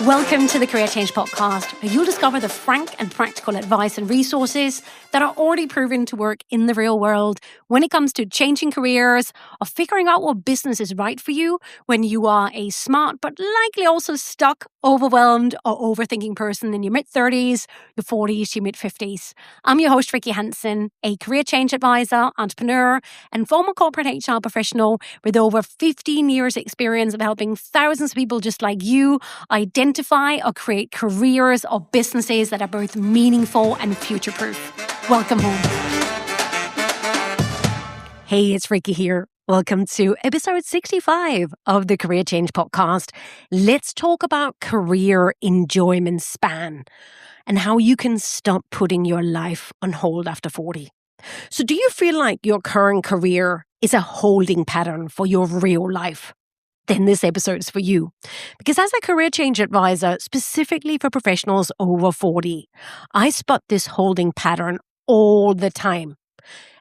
Welcome to the Career Change Podcast, where you'll discover the frank and practical advice and resources that are already proven to work in the real world when it comes to changing careers or figuring out what business is right for you when you are a smart but likely also stuck, overwhelmed, or overthinking person in your mid-30s, your 40s, your mid-50s. I'm your host, Rikke, Hansen, a career change advisor, entrepreneur, and former corporate HR professional with over 15 years experience of helping thousands of people just like you identify or create careers or businesses that are both meaningful and future-proof. Welcome home. Hey, it's Rikke here. Welcome to episode 65 of the Career Change Podcast. Let's talk about career enjoyment span and how you can stop putting your life on hold after 40. So do you feel like your current career is a holding pattern for your real life? Then this episode is for you. Because as a career change advisor, specifically for professionals over 40, I spot this holding pattern all the time.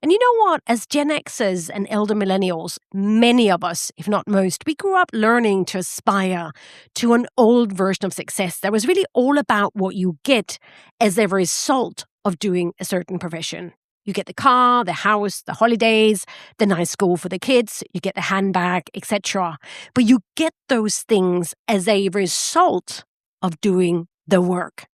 And you know what? As Gen Xers and elder millennials, many of us, if not most, we grew up learning to aspire to an old version of success that was really all about what you get as a result of doing a certain profession. You get the car, the house, the holidays, the nice school for the kids, you get the handbag, etc. But you get those things as a result of doing the work.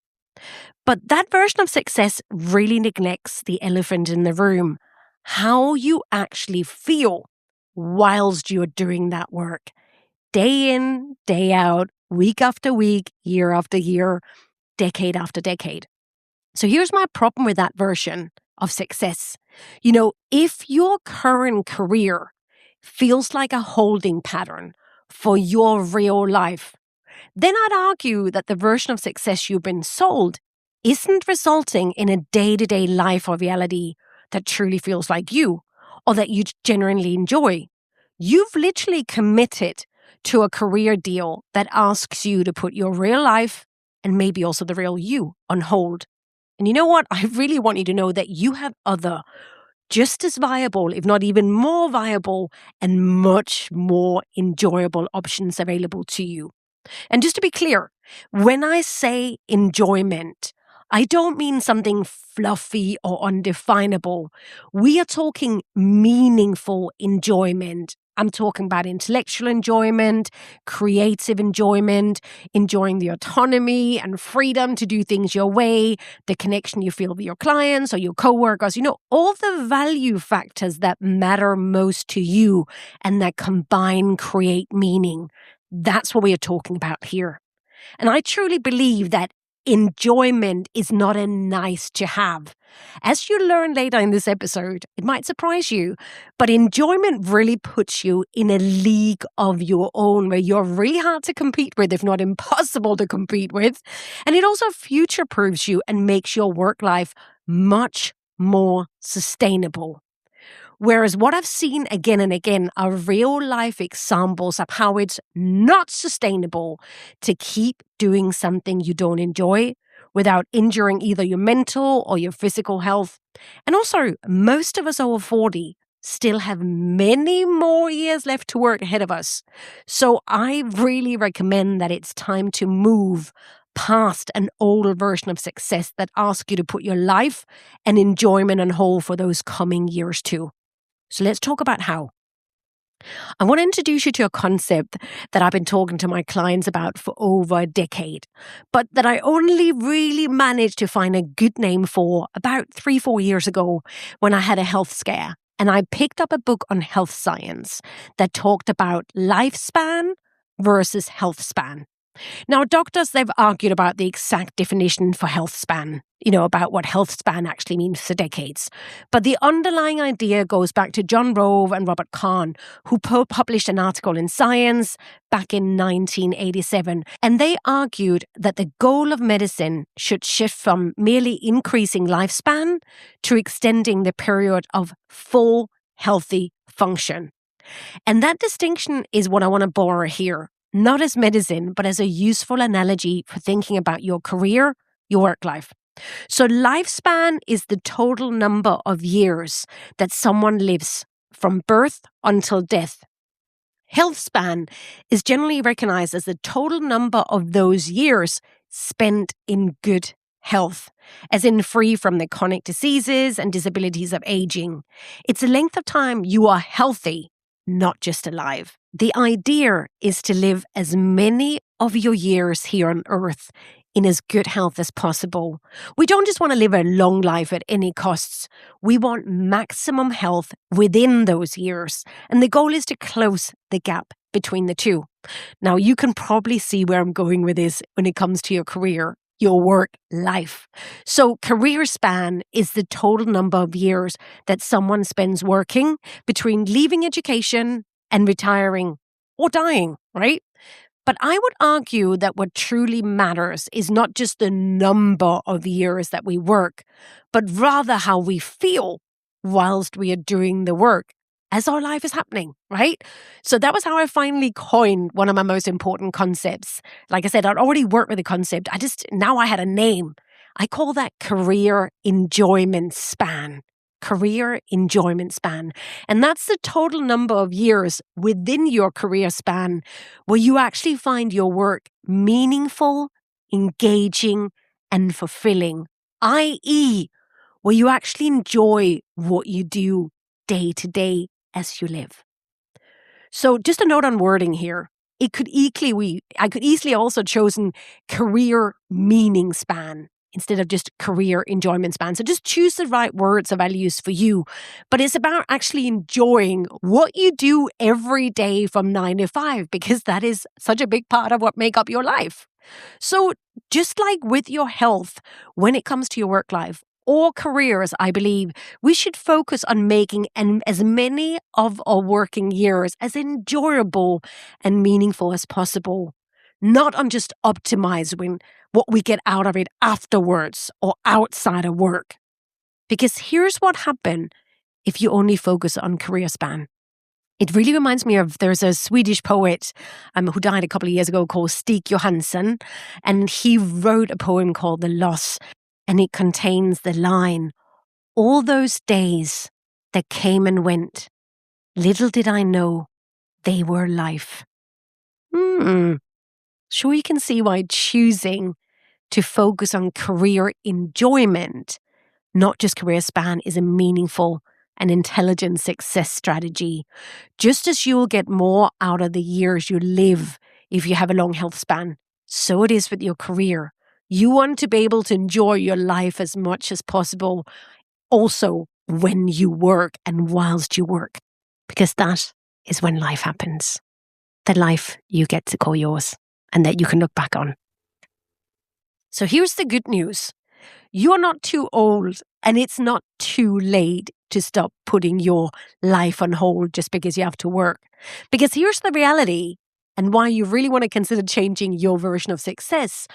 But that version of success really neglects the elephant in the room, how you actually feel whilst you're doing that work. Day in, day out, week after week, year after year, decade after decade. So here's my problem with that version of success. You know, if your current career feels like a holding pattern for your real life, then I'd argue that the version of success you've been sold isn't resulting in a day-to-day life or reality that truly feels like you or that you genuinely enjoy. You've literally committed to a career deal that asks you to put your real life and maybe also the real you on hold. And you know what? I really want you to know that you have other, just as viable, if not even more viable, and much more enjoyable options available to you. And just to be clear, when I say enjoyment, I don't mean something fluffy or undefinable. We are talking meaningful enjoyment. I'm talking about intellectual enjoyment, creative enjoyment, enjoying the autonomy and freedom to do things your way, the connection you feel with your clients or your coworkers, all the value factors that matter most to you and that combine create meaning. That's what we are talking about here. And I truly believe that enjoyment is not a nice to have. As you learn later in this episode, it might surprise you, but enjoyment really puts you in a league of your own where you're really hard to compete with, if not impossible to compete with. And it also future-proofs you and makes your work life much more sustainable. Whereas what I've seen again and again are real-life examples of how it's not sustainable to keep doing something you don't enjoy without injuring either your mental or your physical health. And also, most of us over 40 still have many more years left to work ahead of us. So I really recommend that it's time to move past an older version of success that asks you to put your life and enjoyment on hold for those coming years too. So let's talk about how. I want to introduce you to a concept that I've been talking to my clients about for over a decade, but that I only really managed to find a good name for about 3-4 years ago when I had a health scare. And I picked up a book on health science that talked about lifespan versus health span. Now, doctors, they've argued about the exact definition for health span, about what health span actually means for decades. But the underlying idea goes back to John Rove and Robert Kahn, who published an article in Science back in 1987. And they argued that the goal of medicine should shift from merely increasing lifespan to extending the period of full healthy function. And that distinction is what I want to borrow here. Not as medicine, but as a useful analogy for thinking about your career, your work life. So lifespan is the total number of years that someone lives from birth until death. Health span is generally recognized as the total number of those years spent in good health, as in free from the chronic diseases and disabilities of aging. It's a length of time you are healthy, not just alive. The idea is to live as many of your years here on earth in as good health as possible. We don't just want to live a long life at any costs. We want maximum health within those years. And the goal is to close the gap between the two. Now, you can probably see where I'm going with this when it comes to your career, your work life. So career span is the total number of years that someone spends working between leaving education and retiring or dying, right? But I would argue that what truly matters is not just the number of years that we work, but rather how we feel whilst we are doing the work as our life is happening, right? So that was how I finally coined one of my most important concepts. Like I said, I'd already worked with the concept. Now I had a name. I call that career enjoyment span. Career enjoyment span. And that's the total number of years within your career span where you actually find your work meaningful, engaging, and fulfilling, i.e., where you actually enjoy what you do day to day as you live. So just a note on wording here. I could easily also chosen career meaning span instead of just career enjoyment span. So just choose the right words of values for you. But it's about actually enjoying what you do every day from 9 to 5, because that is such a big part of what make up your life. So just like with your health, when it comes to your work life or careers, I believe we should focus on making as many of our working years as enjoyable and meaningful as possible, not on just optimizing what we get out of it afterwards or outside of work. Because here's what happens if you only focus on career span. It really reminds me of, there's a Swedish poet who died a couple of years ago called Hansen, and he wrote a poem called The Loss, and it contains the line, "All those days that came and went, little did I know they were life." Sure, you can see why choosing to focus on career enjoyment, not just career span, is a meaningful and intelligent success strategy. Just as you'll get more out of the years you live if you have a long health span, so it is with your career. You want to be able to enjoy your life as much as possible, also when you work and whilst you work, because that is when life happens. The life you get to call yours and that you can look back on. So here's the good news. You're not too old and it's not too late to stop putting your life on hold just because you have to work. Because here's the reality and why you really want to consider changing your version of success.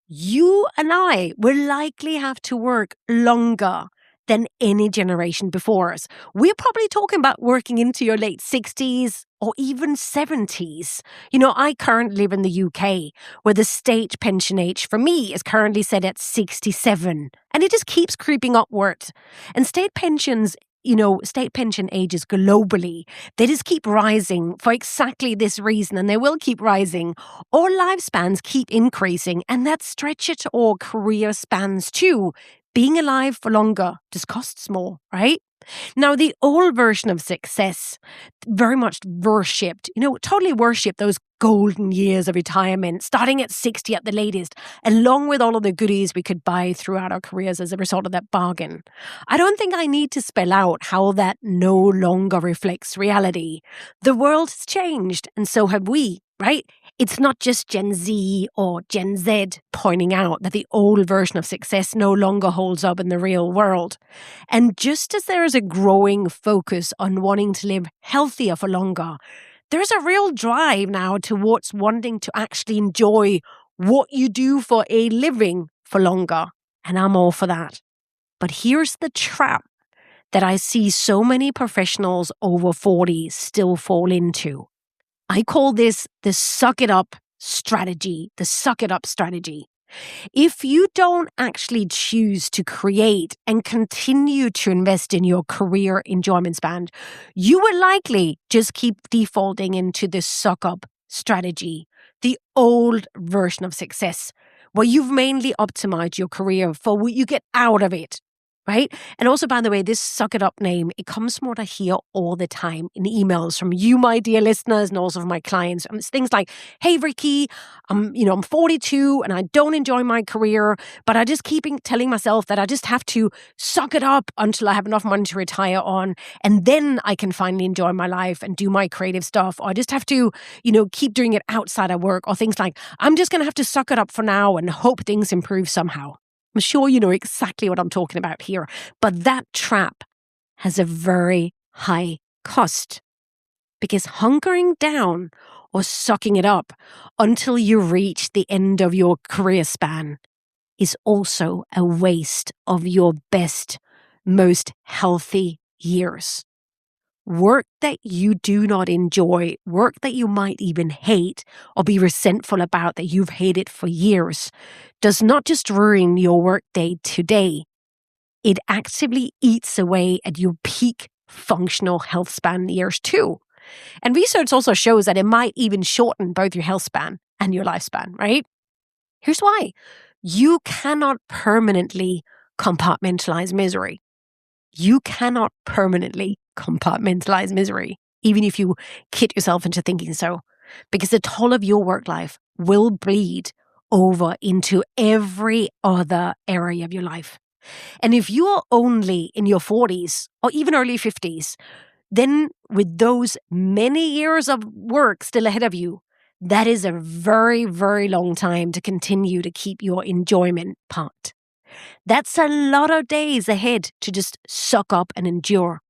You and I will likely have to work longer than any generation before us. We're probably talking about working into your late 60s or even 70s. You know, I currently live in the UK, where the state pension age for me is currently set at 67, and it just keeps creeping upwards. And state pension ages globally, they just keep rising for exactly this reason, and they will keep rising. Our lifespans keep increasing, and that stretches our career spans too. Being alive for longer just costs more, right? Now, the old version of success very much totally worshipped those golden years of retirement, starting at 60 at the latest, along with all of the goodies we could buy throughout our careers as a result of that bargain. I don't think I need to spell out how that no longer reflects reality. The world has changed, and so have we, right? It's not just Gen Z or Gen Z pointing out that the old version of success no longer holds up in the real world. And just as there is a growing focus on wanting to live healthier for longer, there's a real drive now towards wanting to actually enjoy what you do for a living for longer. And I'm all for that. But here's the trap that I see so many professionals over 40 still fall into. I call this the suck it up strategy, If you don't actually choose to create and continue to invest in your career enjoyment span, you will likely just keep defaulting into the suck up strategy, the old version of success, where you've mainly optimized your career for what you get out of it. Right? And also, by the way, this suck it up name, it comes from what I hear all the time in emails from you, my dear listeners, and also from my clients. And it's things like, hey, Rikke, I'm 42 and I don't enjoy my career, but I just keep telling myself that I just have to suck it up until I have enough money to retire on. And then I can finally enjoy my life and do my creative stuff. Or I just have to, keep doing it outside of work, or things like, I'm just going to have to suck it up for now and hope things improve somehow. I'm sure you know exactly what I'm talking about here, but that trap has a very high cost, because hunkering down or sucking it up until you reach the end of your career span is also a waste of your best, most healthy years. Work that you do not enjoy, work that you might even hate or be resentful about that you've hated for years, does not just ruin your workday today, it actively eats away at your peak functional health span years too. And research also shows that it might even shorten both your health span and your lifespan, right? Here's why. You cannot permanently compartmentalize misery. You cannot permanently compartmentalize misery, even if you kid yourself into thinking so, because the toll of your work life will bleed over into every other area of your life. And if you're only in your 40s or even early 50s, then with those many years of work still ahead of you, that is a very, very long time to continue to keep your enjoyment part. That's a lot of days ahead to just suck up and endure.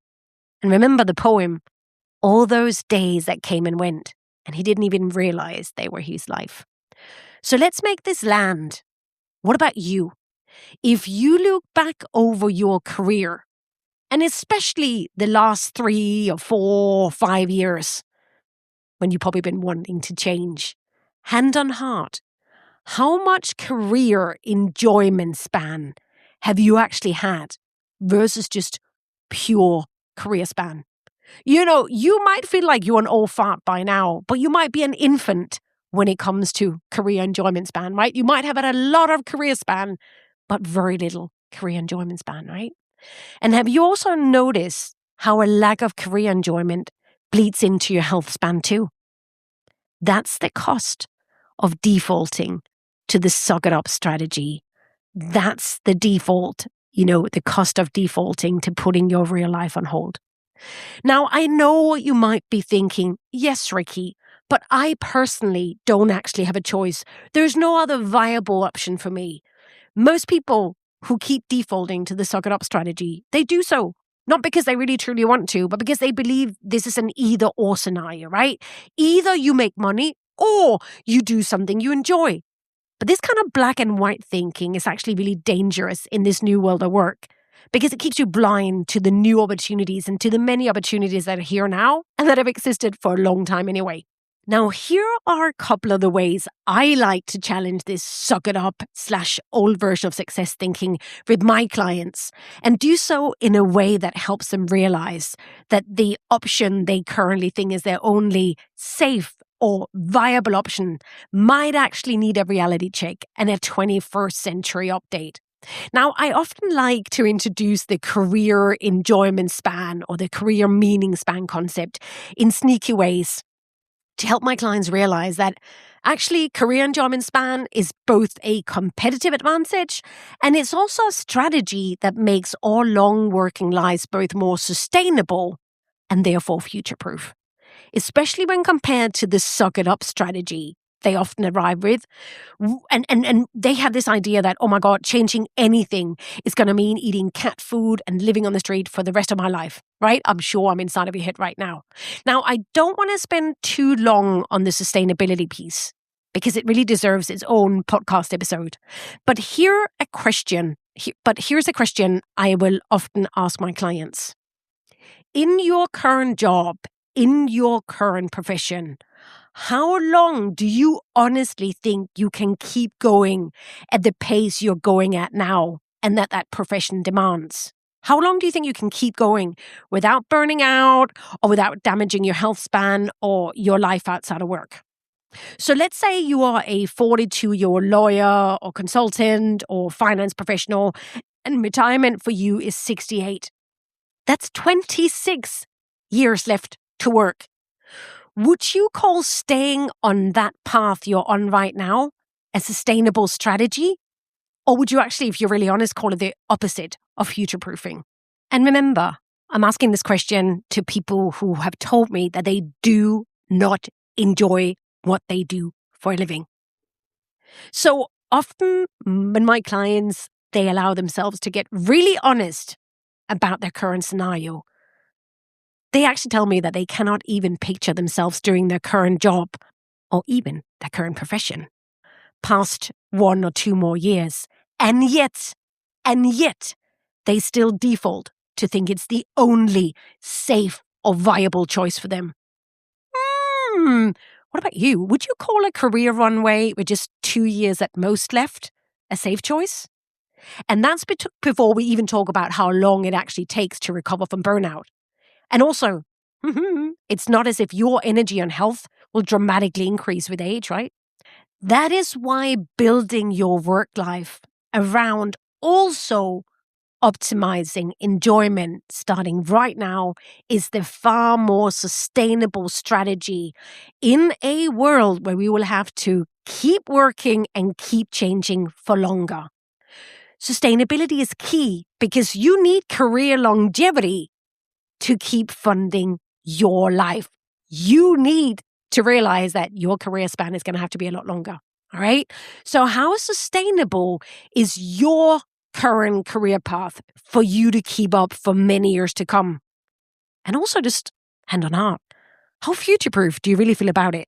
And remember the poem, all those days that came and went, and he didn't even realize they were his life. So let's make this land. What about you? If you look back over your career, and especially the last 3 or 4 or 5 years, when you've probably been wanting to change, hand on heart, how much career enjoyment span have you actually had versus just pure career span? You might feel like you're an old fart by now, but you might be an infant when it comes to career enjoyment span, right? You might have had a lot of career span, but very little career enjoyment span, right? And have you also noticed how a lack of career enjoyment bleeds into your health span too? That's the cost of defaulting to the suck it up strategy. That's the default, the cost of defaulting to putting your real life on hold. Now, I know what you might be thinking. Yes, Rikke, but I personally don't actually have a choice. There's no other viable option for me. Most people who keep defaulting to the suck it up strategy, they do so not because they really truly want to, but because they believe this is an either or scenario, right? Either you make money or you do something you enjoy. But this kind of black and white thinking is actually really dangerous in this new world of work, because it keeps you blind to the new opportunities and to the many opportunities that are here now and that have existed for a long time anyway. Now, here are a couple of the ways I like to challenge this suck it up / old version of success thinking with my clients, and do so in a way that helps them realize that the option they currently think is their only safe or viable option might actually need a reality check and a 21st century update. Now, I often like to introduce the career enjoyment span or the career meaning span concept in sneaky ways to help my clients realize that actually career enjoyment span is both a competitive advantage and it's also a strategy that makes our long working lives both more sustainable and therefore future-proof, especially when compared to the suck it up strategy they often arrive with. And they have this idea that, oh my God, changing anything is going to mean eating cat food and living on the street for the rest of my life, right? I'm sure I'm inside of your head right now. Now, I don't want to spend too long on the sustainability piece because it really deserves its own podcast episode. But here's a question I will often ask my clients. In your current job, in your current profession, How long do you honestly think you can keep going at the pace you're going at now and that profession demands? How long do you think you can keep going without burning out or without damaging your health span or your life outside of work? So let's say you are a 42-year-old lawyer or consultant or finance professional and retirement for you is 68. That's 26 years left to work. Would you call staying on that path you're on right now a sustainable strategy? Or would you actually, if you're really honest, call it the opposite of future-proofing? And remember, I'm asking this question to people who have told me that they do not enjoy what they do for a living. So often when my clients, they allow themselves to get really honest about their current scenario, they actually tell me that they cannot even picture themselves doing their current job or even their current profession past 1 or 2 more years. And yet, they still default to think it's the only safe or viable choice for them. What about you? Would you call a career runway with just 2 years at most left a safe choice? And that's before we even talk about how long it actually takes to recover from burnout. And also, it's not as if your energy and health will dramatically increase with age, right? That is why building your work life around also optimizing enjoyment starting right now is the far more sustainable strategy in a world where we will have to keep working and keep changing for longer. Sustainability is key because you need career longevity to keep funding your life. You need to realize that your career span is going to have to be a lot longer. All right. So how sustainable is your current career path for you to keep up for many years to come? And also just hand on heart, how future-proof do you really feel about it?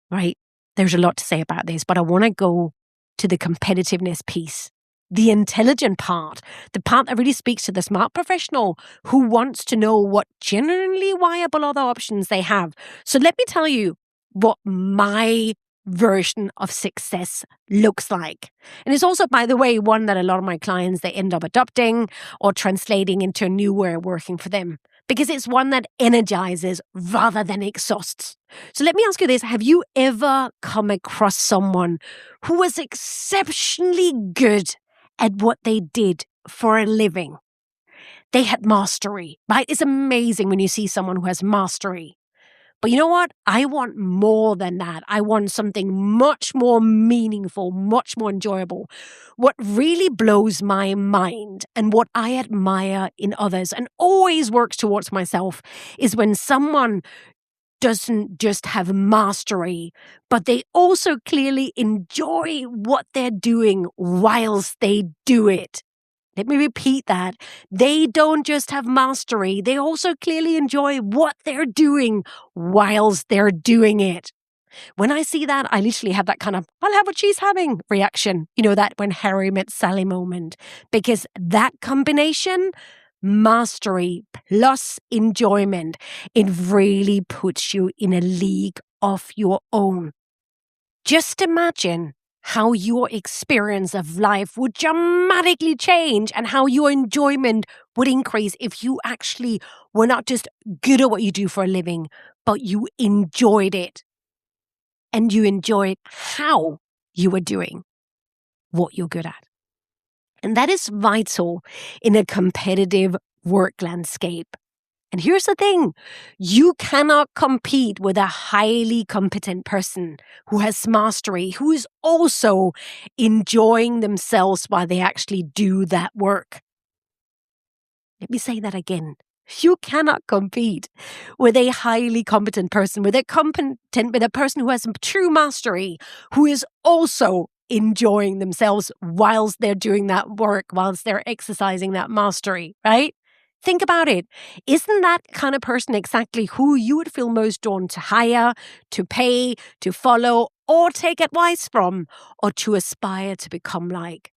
Right. There's a lot to say about this, but I want to go to the competitiveness piece. The intelligent part, the part that really speaks to the smart professional who wants to know what genuinely viable other options they have. So let me tell you what my version of success looks like. And it's also, by the way, one that a lot of my clients, they end up adopting or translating into a new way of working for them because it's one that energizes rather than exhausts. So let me ask you this. Have you ever come across someone who was exceptionally good at what they did for a living? They had mastery, right? It's amazing when you see someone who has mastery. But you know what? I want more than that. I want something much more meaningful, much more enjoyable. What really blows my mind and what I admire in others and always works towards myself is when someone doesn't just have mastery, but they also clearly enjoy what they're doing whilst they do it. Let me repeat that. They don't just have mastery, they also clearly enjoy what they're doing whilst they're doing it. When I see that, I literally have that kind of, I'll have what she's having reaction. You know, that when Harry met Sally moment. Because that combination, mastery plus enjoyment, it really puts you in a league of your own. Just imagine how your experience of life would dramatically change and how your enjoyment would increase if you actually were not just good at what you do for a living, but you enjoyed it. And you enjoyed how you were doing what you're good at. And that is vital in a competitive work landscape. And here's the thing, you cannot compete with a highly competent person who has mastery, who is also enjoying themselves while they actually do that work. Let me say that again. You cannot compete with a highly competent person, with a person who has true mastery, who is also enjoying themselves whilst they're doing that work, whilst they're exercising that mastery, right? Think about it. Isn't that kind of person exactly who you would feel most drawn to hire, to pay, to follow, or take advice from, or to aspire to become like?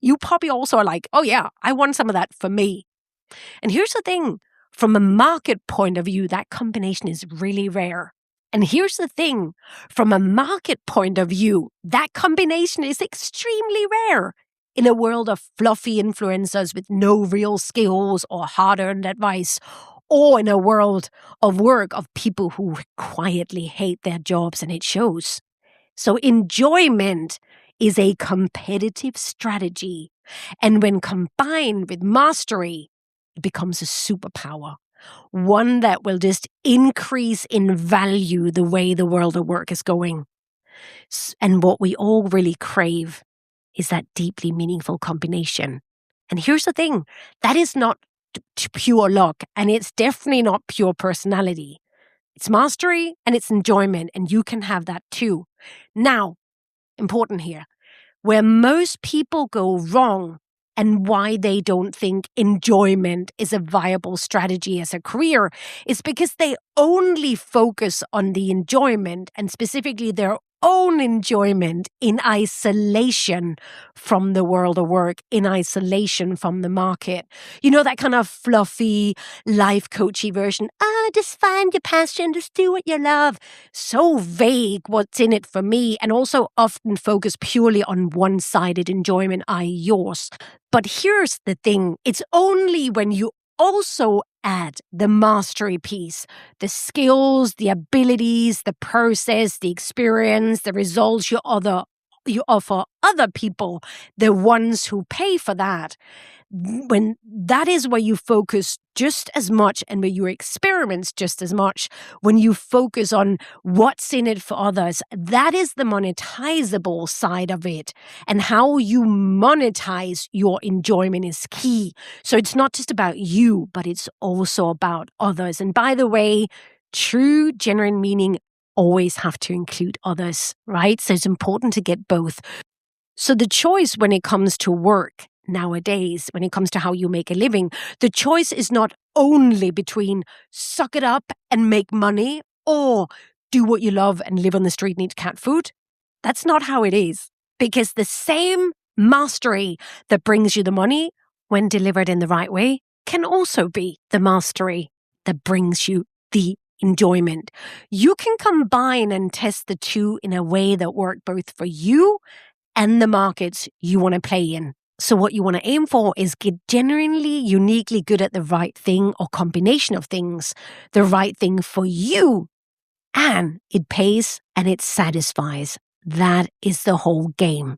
You probably also are like, oh yeah, I want some of that for me. And here's the thing, from a market point of view, that combination is really rare. And here's the thing, from a market point of view, that combination is extremely rare. In a world of fluffy influencers with no real skills or hard-earned advice, or in a world of work of people who quietly hate their jobs and it shows. So enjoyment is a competitive strategy. And when combined with mastery, it becomes a superpower. One that will just increase in value the way the world of work is going. And what we all really crave is that deeply meaningful combination. And here's the thing, that is not pure luck, and it's definitely not pure personality. It's mastery and it's enjoyment, and you can have that too. Now, important here, where most people go wrong and why they don't think enjoyment is a viable strategy as a career is because they only focus on the enjoyment, and specifically their own enjoyment, in isolation from the world of work, in isolation from the market. You know, that kind of fluffy, life coachy version. Just find your passion, just do what you love. So vague, what's in it for me, and also often focus purely on one-sided enjoyment, i.e. yours. But here's the thing, it's only when you also add the mastery piece, the skills, the abilities, the process, the experience, the results you offer other people, the ones who pay for that. When that is where you focus just as much and where you experiment just as much, when you focus on what's in it for others, that is the monetizable side of it. And how you monetize your enjoyment is key. So it's not just about you, but it's also about others. And by the way, true, genuine meaning always have to include others, right? So it's important to get both. So the choice when it comes to work nowadays, when it comes to how you make a living, the choice is not only between suck it up and make money or do what you love and live on the street and eat cat food. That's not how it is. Because the same mastery that brings you the money, when delivered in the right way, can also be the mastery that brings you the enjoyment. You can combine and test the two in a way that work both for you and the markets you want to play in. So what you want to aim for is get genuinely, uniquely good at the right thing or combination of things, the right thing for you, and it pays and it satisfies. That is the whole game.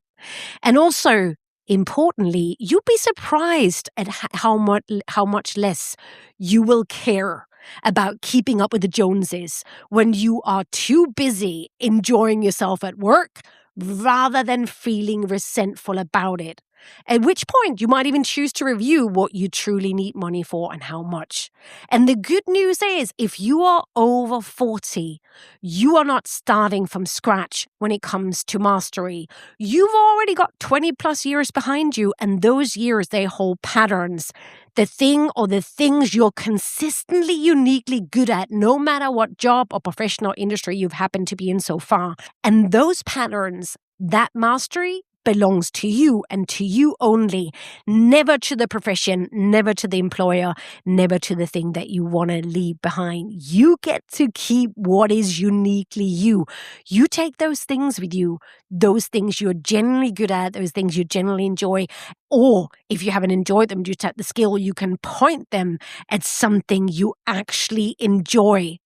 And also, importantly, you'll be surprised at how much less you will care about keeping up with the Joneses when you are too busy enjoying yourself at work rather than feeling resentful about it. At which point, you might even choose to review what you truly need money for and how much. And the good news is, if you are over 40, you are not starting from scratch when it comes to mastery. You've already got 20 plus years behind you, and those years, they hold patterns. The thing or the things you're consistently uniquely good at, no matter what job or professional industry you've happened to be in so far. And those patterns, that mastery, belongs to you and to you only, never to the profession, never to the employer, never to the thing that you want to leave behind. You get to keep what is uniquely you. You take those things with you, those things you're generally good at, those things you generally enjoy, or if you haven't enjoyed them due to the skill, you can point them at something you actually enjoy,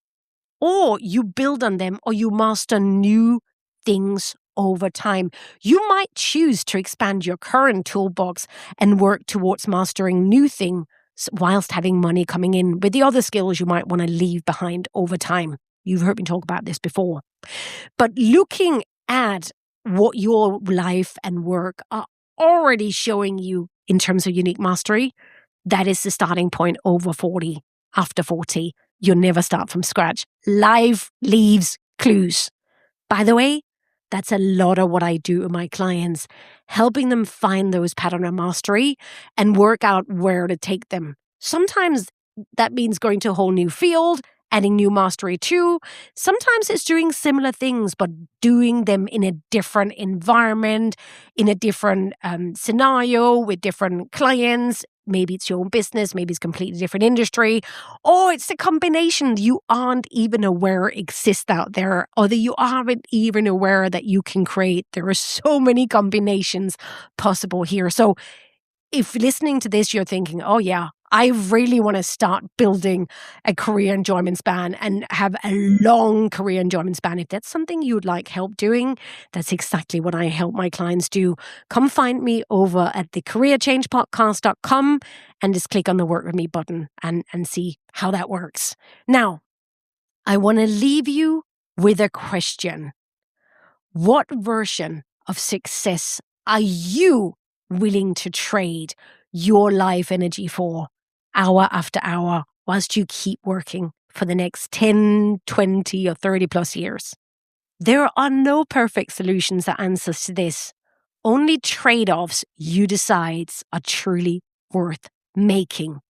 or you build on them, or you master new things over time. You might choose to expand your current toolbox and work towards mastering new things whilst having money coming in with the other skills you might want to leave behind over time. You've heard me talk about this before. But looking at what your life and work are already showing you in terms of unique mastery, that is the starting point over 40. After 40, you'll never start from scratch. Life leaves clues. By the way, that's a lot of what I do with my clients, helping them find those patterns of mastery and work out where to take them. Sometimes that means going to a whole new field, adding new mastery too. Sometimes it's doing similar things, but doing them in a different environment, in a different scenario, with different clients, maybe it's your own business, maybe it's a completely different industry, or it's a combination you aren't even aware exists out there, or that you aren't even aware that you can create. There are so many combinations possible here. So if listening to this, you're thinking, oh yeah, I really want to start building a career enjoyment span and have a long career enjoyment span. If that's something you'd like help doing, that's exactly what I help my clients do. Come find me over at thecareerchangepodcast.com and just click on the Work With Me button and see how that works. Now, I want to leave you with a question. What version of success are you willing to trade your life energy for hour after hour whilst you keep working for the next 10, 20 or 30 plus years? There are no perfect solutions or answers to this. Only trade-offs you decide are truly worth making.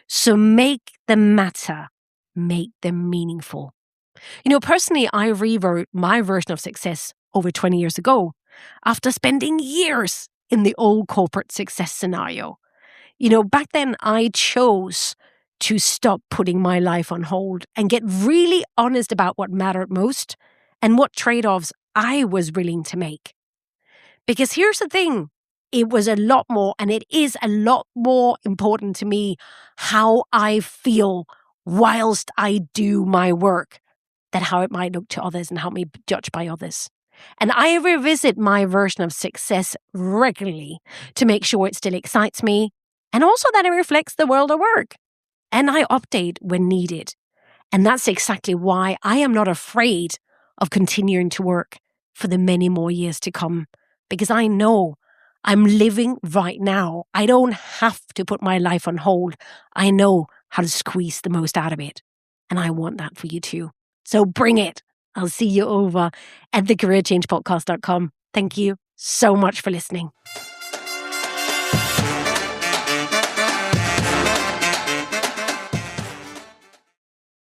So make them matter. Make them meaningful. Personally, I rewrote my version of success over 20 years ago after spending years in the old corporate success scenario. Back then I chose to stop putting my life on hold and get really honest about what mattered most and what trade-offs I was willing to make. Because here's the thing, it was a lot more, and it is a lot more important to me how I feel whilst I do my work than how it might look to others and help me judge by others. And I revisit my version of success regularly to make sure it still excites me and also that it reflects the world of work. And I update when needed. And that's exactly why I am not afraid of continuing to work for the many more years to come, because I know I'm living right now. I don't have to put my life on hold. I know how to squeeze the most out of it. And I want that for you too. So bring it. I'll see you over at thecareerchangepodcast.com. Thank you so much for listening.